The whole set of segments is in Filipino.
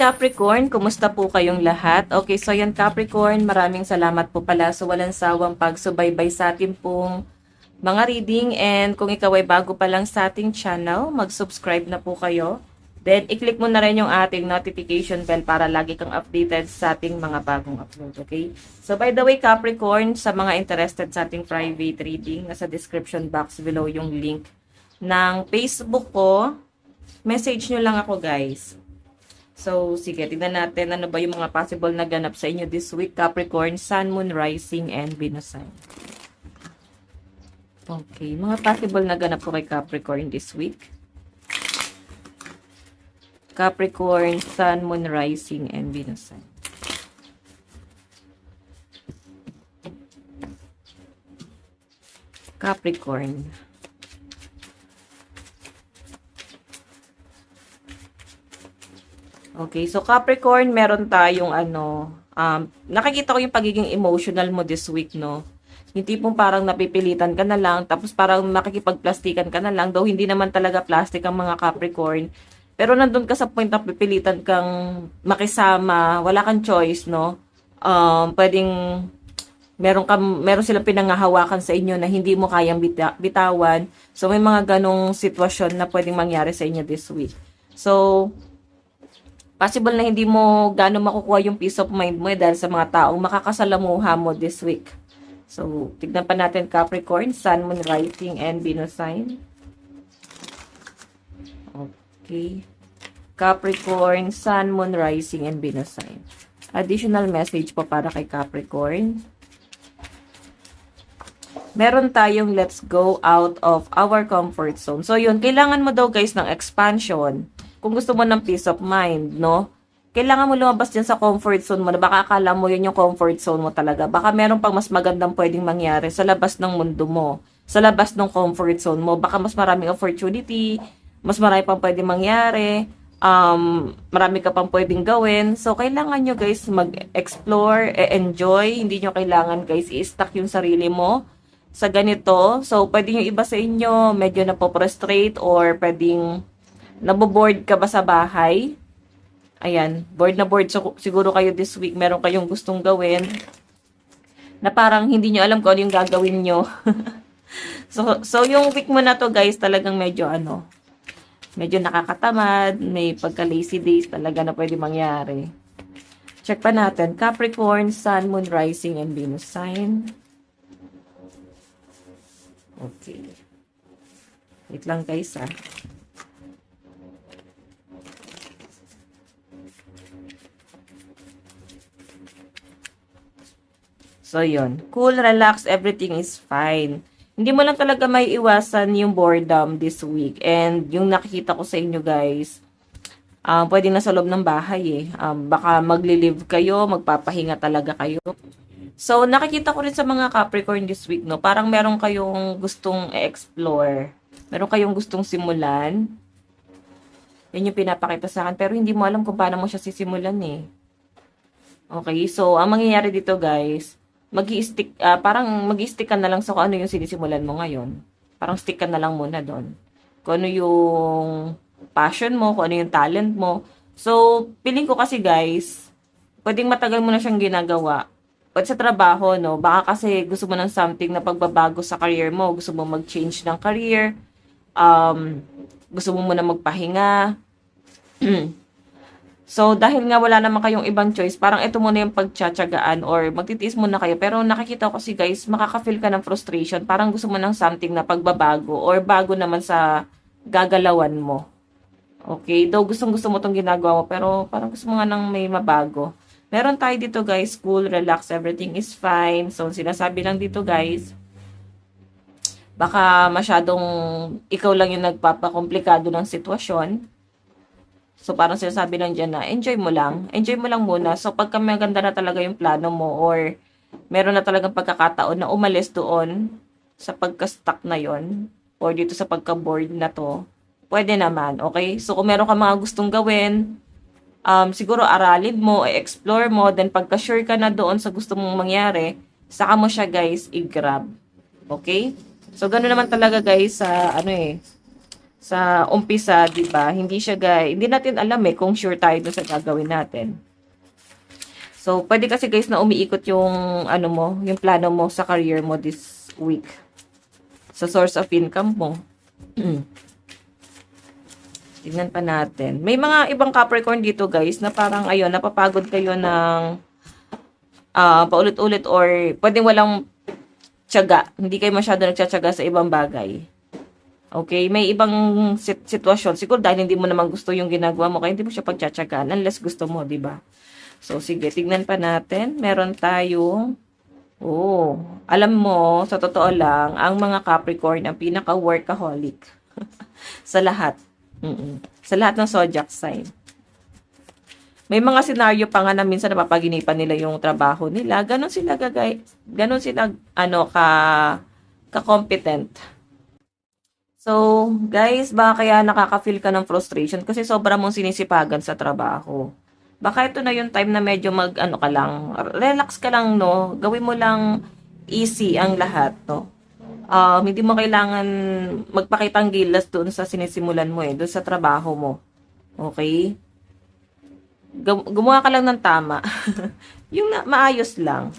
Capricorn, kumusta po kayong lahat? Okay, so yan Capricorn, maraming salamat po pala sa walang sawang pagsubaybay sa atin pong mga reading, and kung ikaw ay bago pa lang sa ating channel, mag-subscribe na po kayo. Then, i-click mo na rin yung ating notification bell para lagi kang updated sa ating mga bagong upload, okay? So, by the way, Capricorn, sa mga interested sa ating private reading, nasa description box below yung link ng Facebook ko. Message nyo lang ako, guys. So, sige, tignan natin ano ba yung mga possible na ganap sa inyo this week, Capricorn, Sun, Moon, Rising, and Venus sign. Okay, mga possible na ganap po kay Capricorn this week. Capricorn, Sun, Moon, Rising, and Venus sign. Capricorn. Okay, so Capricorn, meron tayong nakikita ko yung pagiging emotional mo this week, no? Yung tipong parang napipilitan ka na lang, tapos parang makikipagplastikan ka na lang, though hindi naman talaga plastic ang mga Capricorn. Pero nandun ka sa point na pipilitan kang makisama, wala kang choice, no? Pwedeng meron silang pinangahawakan sa inyo na hindi mo kayang bitawan. So may mga ganong sitwasyon na pwedeng mangyari sa inyo this week. So possible na hindi mo gano'ng makukuha yung peace of mind mo dahil sa mga taong makakasalamuha mo this week. So, tignan pa natin Capricorn, Sun, Moon, Rising, and Venus sign. Okay. Capricorn, Sun, Moon, Rising, and Venus sign. Additional message po para kay Capricorn. Meron tayong let's go out of our comfort zone. So, yun. Kailangan mo daw guys ng expansion. Kung gusto mo ng peace of mind, no? Kailangan mo lumabas dyan sa comfort zone mo na baka akala mo yun yung comfort zone mo talaga. Baka meron pang mas magandang pwedeng mangyari sa labas ng mundo mo. Sa labas ng comfort zone mo. Baka mas maraming opportunity, mas marami pang pwedeng mangyari, marami ka pang pwedeng gawin. So, kailangan nyo guys mag-explore, enjoy. Hindi nyo kailangan guys i-stuck yung sarili mo sa ganito. So, pwede yung iba sa inyo medyo napoprostrate or pwedeng naboboard ka ba sa bahay? Ayan, bored na bored. So, siguro kayo this week, meron kayong gustong gawin na parang hindi nyo alam kung ano yung gagawin nyo. so, yung week mo na to guys, talagang medyo medyo nakakatamad, may pagka-lazy days talaga na pwede mangyari. Check pa natin. Capricorn, Sun, Moon, Rising, and Venus sign. Okay. Wait lang guys So, yun. Cool, relax, everything is fine. Hindi mo lang talaga may iwasan yung boredom this week. And yung nakikita ko sa inyo, guys, pwede na sa loob ng bahay baka magli-live kayo, magpapahinga talaga kayo. So, nakikita ko rin sa mga Capricorn this week, no? Parang meron kayong gustong explore. Meron kayong gustong simulan. Yan yung pinapakita sa akin. Pero hindi mo alam kung paano mo siya sisimulan Okay, so, ang mangyayari dito, guys, parang mag-i-stick ka na lang sa kung ano yung sinisimulan mo ngayon. Parang stick ka na lang muna doon. Kung ano yung passion mo, kung ano yung talent mo. So, feeling ko kasi guys, pwedeng matagal mo na siyang ginagawa. Pwede sa trabaho, no? Baka kasi gusto mo ng something na pagbabago sa career mo. Gusto mo mag-change ng career. Gusto mo muna magpahinga. So, dahil nga wala naman kayong ibang choice, parang ito muna yung pagtsatsagaan or magtitiis muna kayo. Pero nakikita ko kasi guys, makaka-feel ka ng frustration. Parang gusto mo ng something na pagbabago or bago naman sa gagalawan mo. Okay? Though gustong-gusto mo itong ginagawa mo, pero parang gusto mo nga ng may mabago. Meron tayo dito guys, cool, relax, everything is fine. So, sinasabi lang dito guys, baka masyadong ikaw lang yung nagpapakomplikado ng sitwasyon. So, parang sinasabi lang dyan na, enjoy mo lang. Enjoy mo lang muna. So, pagka maganda na talaga yung plano mo or meron na talagang pagkakataon na umalis doon sa pagka-stuck na yon or dito sa pagka-bored na to, pwede naman, okay? So, kung meron ka mga gustong gawin, siguro aralin mo, explore mo, then pagka-sure ka na doon sa gusto mong mangyari, saka mo siya guys, i-grab. Okay? So, gano'n naman talaga guys sa sa umpisa, 'di ba? Hindi natin alam kung sure tayo dun sa gagawin natin. So, pwede kasi guys na umiikot yung ano mo, yung plano mo sa career mo this week. Sa source of income mo. Tignan pa natin. May mga ibang Capricorn dito guys na parang ayun, napapagod kayo ng paulit-ulit or pwedeng walang tiyaga. Hindi kayo masyado nagtsatsaga sa ibang bagay. Okay, may ibang sitwasyon. Siguro dahil hindi mo naman gusto yung ginagawa mo, kaya hindi mo siya pagtsatsagaan unless gusto mo, di ba? So, sige, tignan pa natin. Meron tayong, alam mo, sa totoo lang, ang mga Capricorn ang pinaka-workaholic sa lahat. Sa lahat ng zodiac sign. May mga senaryo pa nga na minsan napapaginipan nila yung trabaho nila. Ganon sila ka-competent. So, guys, baka kaya nakaka-feel ka ng frustration kasi sobra mong sinisipagan sa trabaho. Baka ito na yung time na medyo ka lang, relax ka lang, no? Gawin mo lang easy ang lahat, no? Hindi mo kailangan magpakitang gilas doon sa sinisimulan mo doon sa trabaho mo. Okay? Gumawa ka lang ng tama. Yung maayos lang.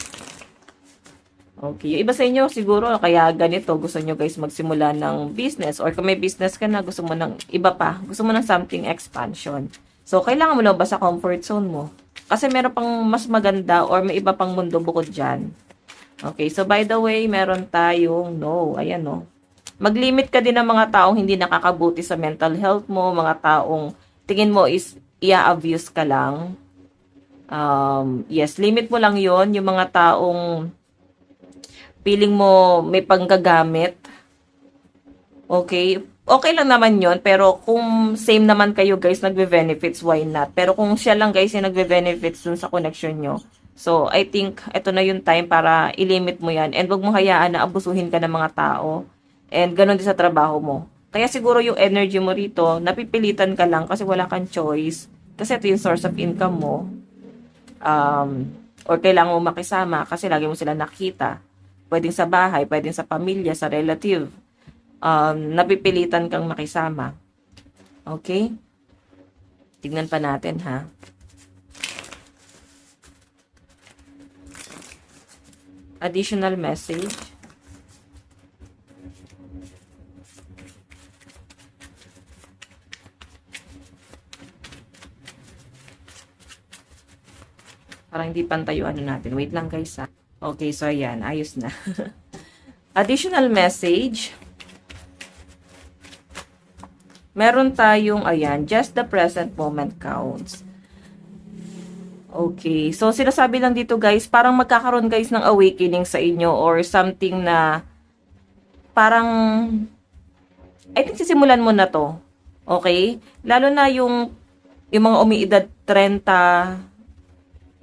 Okay. Yung iba sa inyo, siguro, kaya ganito, gusto nyo guys magsimula ng business or kung may business ka na, gusto mo ng iba pa, gusto mo ng something expansion. So, kailangan mo lang ba sa comfort zone mo? Kasi meron pang mas maganda or may iba pang mundo bukod dyan. Okay. So, by the way, meron tayong no. Ayan, no. Mag-limit ka din ng mga taong hindi nakakabuti sa mental health mo, mga taong tingin mo is i-abuse ka lang. Yes, limit mo lang yon yung mga taong feeling mo may panggagamit. Okay? Okay lang naman yon pero kung same naman kayo guys, nagbe-benefits, why not? Pero kung siya lang guys yung nagbe-benefits dun sa connection nyo, so I think ito na yung time para ilimit mo yan and wag mo hayaan na abusuhin ka ng mga tao and ganun din sa trabaho mo. Kaya siguro yung energy mo rito, napipilitan ka lang kasi wala kang choice. Kasi ito yung source of income mo. Or kailangan mo makisama kasi lagi mo sila nakita. Pwedeng sa bahay, pwedeng sa pamilya, sa relative. Napipilitan kang makisama. Okay? Tignan pa natin, ha? Additional message. Parang hindi pantay yung ano natin. Wait lang guys, ha? Okay, so ayan. Ayos na. Additional message. Meron tayong, ayan, just the present moment counts. Okay, so sinasabi lang dito guys, parang magkakaroon guys ng awakening sa inyo or something na parang, I think sisimulan mo na to. Okay? Lalo na yung mga umiidad 30,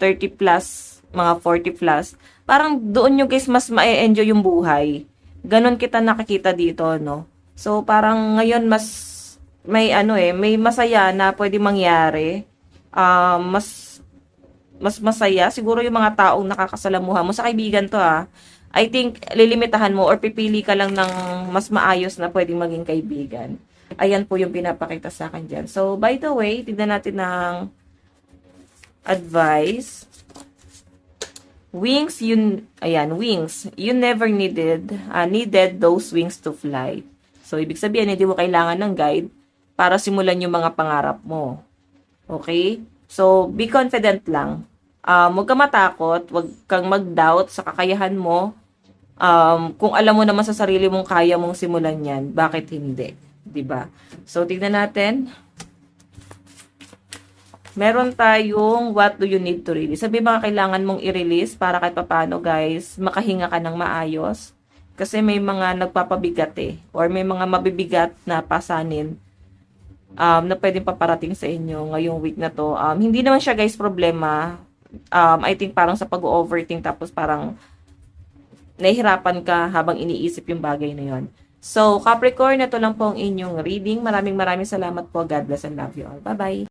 30 plus, mga 40 plus, parang doon nyo guys mas ma-enjoy yung buhay. Ganon kita nakikita dito, no? So, parang ngayon mas may may masaya na pwede mangyari. Mas masaya. Siguro yung mga taong nakakasalamuha mo. Sa kaibigan to I think lilimitahan mo or pipili ka lang ng mas maayos na pwedeng maging kaibigan. Ayan po yung pinapakita sa akin dyan. So, by the way, tignan natin ng advice. Wings, wings. You never needed those wings to fly. So, ibig sabihin, hindi mo kailangan ng guide para simulan yung mga pangarap mo. Okay? So, be confident lang. Huwag kang matakot, huwag kang mag-doubt sa kakayahan mo. Kung alam mo naman sa sarili mong kaya mong simulan yan, bakit hindi? 'Di ba? So, tignan natin. Meron tayong what do you need to release. Sabi mga kailangan mong i-release para kahit papaano guys, makahinga ka ng maayos. Kasi may mga nagpapabigat or may mga mabibigat na pasanin na pwedeng paparating sa inyo ngayong week na to. Hindi naman siya guys problema. I think parang sa pag-overthink tapos parang nahihirapan ka habang iniisip yung bagay na yon. So, Capricorn, ito lang po ang inyong reading. Maraming salamat po. God bless and love you all. Bye-bye.